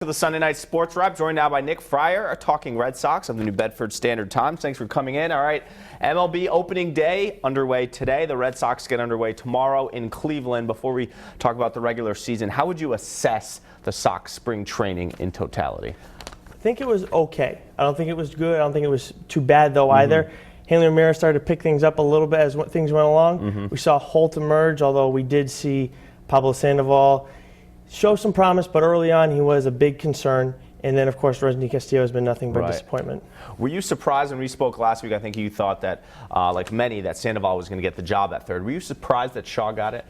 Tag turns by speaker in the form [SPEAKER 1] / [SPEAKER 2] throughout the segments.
[SPEAKER 1] To the Sunday Night Sports Wrap, joined now by Nick Friar, talking Red Sox of the New Bedford Standard Times. Thanks for coming in. All right, MLB opening day underway today. The Red Sox get underway tomorrow in Cleveland. Before we talk about the regular season, how would you assess the Sox spring training in totality?
[SPEAKER 2] I think it was okay. I don't think it was good. I don't think it was too bad, though, either. Hanley Ramirez started to pick things up a little bit as things went along. We saw Holt emerge, although we did see Pablo Sandoval show some promise, but early on he was a big concern. And then, of course, Rusney Castillo has been nothing but disappointment.
[SPEAKER 1] Were you surprised when we spoke last week? I think you thought that, like many, that Sandoval was going to get the job at third. Were you surprised that Shaw got it?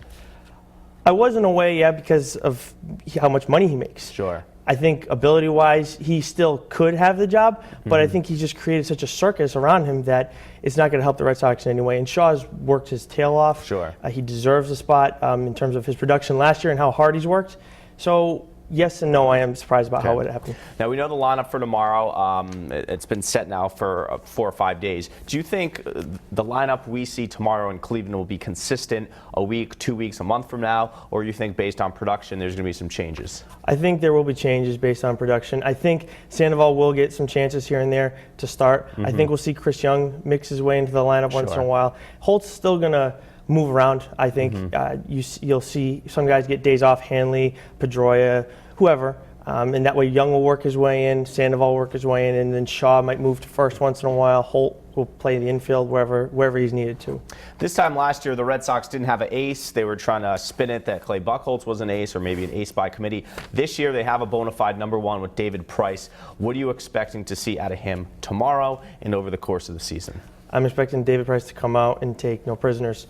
[SPEAKER 2] I was in a way, yeah, because of how much money he makes.
[SPEAKER 1] Sure.
[SPEAKER 2] I think ability-wise, he still could have the job, but I think he's just created such a circus around him that it's not going to help the Red Sox in any way. And Shaw's worked his tail off. Sure. He deserves the spot in terms of his production last year and how hard he's worked. So, yes and no, I am surprised about how it happened.
[SPEAKER 1] Now, we know the lineup for tomorrow. It's been set now for 4 or 5 days. Do you think the lineup we see tomorrow in Cleveland will be consistent a week, 2 weeks, a month from now? Or you think based on production there's going to be some changes?
[SPEAKER 2] I think there will be changes based on production. I think Sandoval will get some chances here and there to start. I think we'll see Chris Young mix his way into the lineup once in a while. Holt's still going to move around, I think. You'll see some guys get days off, Hanley, Pedroia, whoever, and that way Young will work his way in, Sandoval will work his way in, and then Shaw might move to first once in a while. Holt will play the infield wherever he's needed to.
[SPEAKER 1] This time last year, the Red Sox didn't have an ace. They were trying to spin it that Clay Buchholz was an ace or maybe an ace by committee. This year, they have a bona fide #1 with David Price. What are you expecting to see out of him tomorrow and over the course of the season? I'm
[SPEAKER 2] expecting David Price to come out and take no prisoners.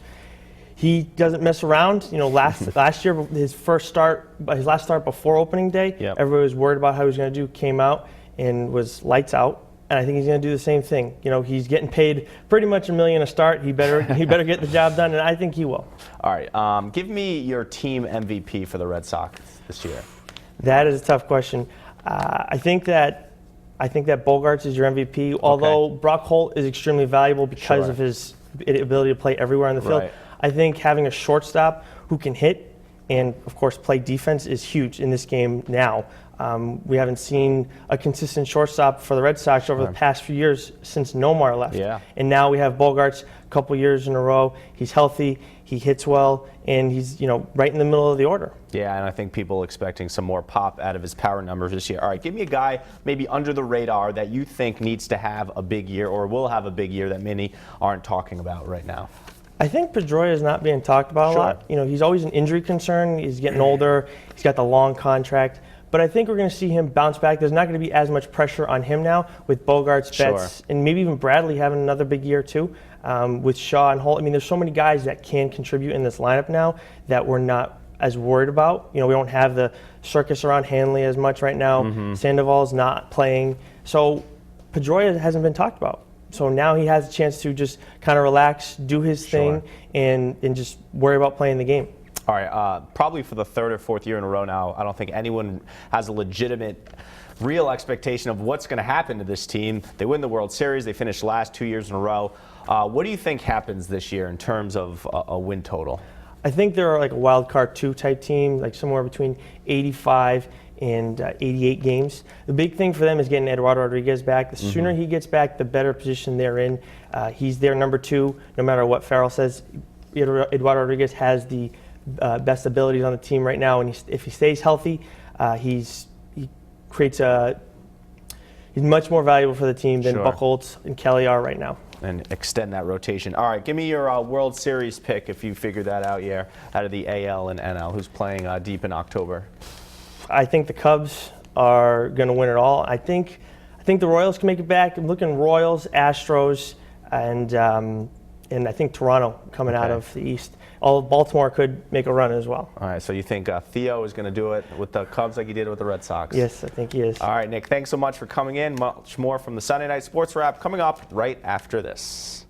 [SPEAKER 2] He doesn't mess around. You know, last year, his last start before opening day, everybody was worried about how he was going to do. Came out and was lights out, and I think he's going to do the same thing. You know, he's getting paid pretty much $1 million a start. He better get the job done, and I think he will.
[SPEAKER 1] All right, give me your team MVP for the Red Sox this year.
[SPEAKER 2] That is a tough question. I think that Bogaerts is your MVP. Although Brock Holt is extremely valuable because of his ability to play everywhere on the field. I think having a shortstop who can hit and, of course, play defense is huge in this game now. We haven't seen a consistent shortstop for the Red Sox over the past few years since Nomar left. And now we have Bogaerts a couple years in a row. He's healthy, he hits well, and he's right in the middle of the order.
[SPEAKER 1] Yeah, and I think people expecting some more pop out of his power numbers this year. All right, give me a guy maybe under the radar that you think needs to have a big year or will have a big year that many aren't talking about right now.
[SPEAKER 2] I think Pedroia is not being talked about a lot. You know, he's always an injury concern. He's getting older. He's got the long contract. But I think we're going to see him bounce back. There's not going to be as much pressure on him now with Bogaerts, Betts, and maybe even Bradley having another big year too. With Shaw and Holt. I mean, there's so many guys that can contribute in this lineup now that we're not as worried about. You know, we don't have the circus around Hanley as much right now. Sandoval's not playing. So Pedroia hasn't been talked about. So now he has a chance to just kind of relax, do his thing, and just worry about playing the game.
[SPEAKER 1] All right, probably for the 3rd or 4th year in a row now, I don't think anyone has a legitimate, real expectation of what's going to happen to this team. They win the World Series. They finished last 2 years in a row. What do you think happens this year in terms of a win total?
[SPEAKER 2] I think they're like a wild card 2 type team, like somewhere between 85 and 88 games. The big thing for them is getting Eduardo Rodriguez back. The sooner he gets back, the better position they're in. He's their #2, no matter what Farrell says. Eduardo Rodriguez has the best abilities on the team right now, and if he stays healthy, he's much more valuable for the team than Buchholz and Kelly are right now.
[SPEAKER 1] And extend that rotation. All right, give me your World Series pick if you figured that out yet, out of the AL and NL. Who's playing deep in October?
[SPEAKER 2] I think the Cubs are going to win it all. I think the Royals can make it back. I'm looking Royals, Astros, and I think Toronto coming out of the East. Baltimore could make a run as well.
[SPEAKER 1] All right, so you think Theo is going to do it with the Cubs like he did with the Red Sox?
[SPEAKER 2] Yes, I think he is.
[SPEAKER 1] All right, Nick, thanks so much for coming in. Much more from the Sunday Night Sports Wrap coming up right after this.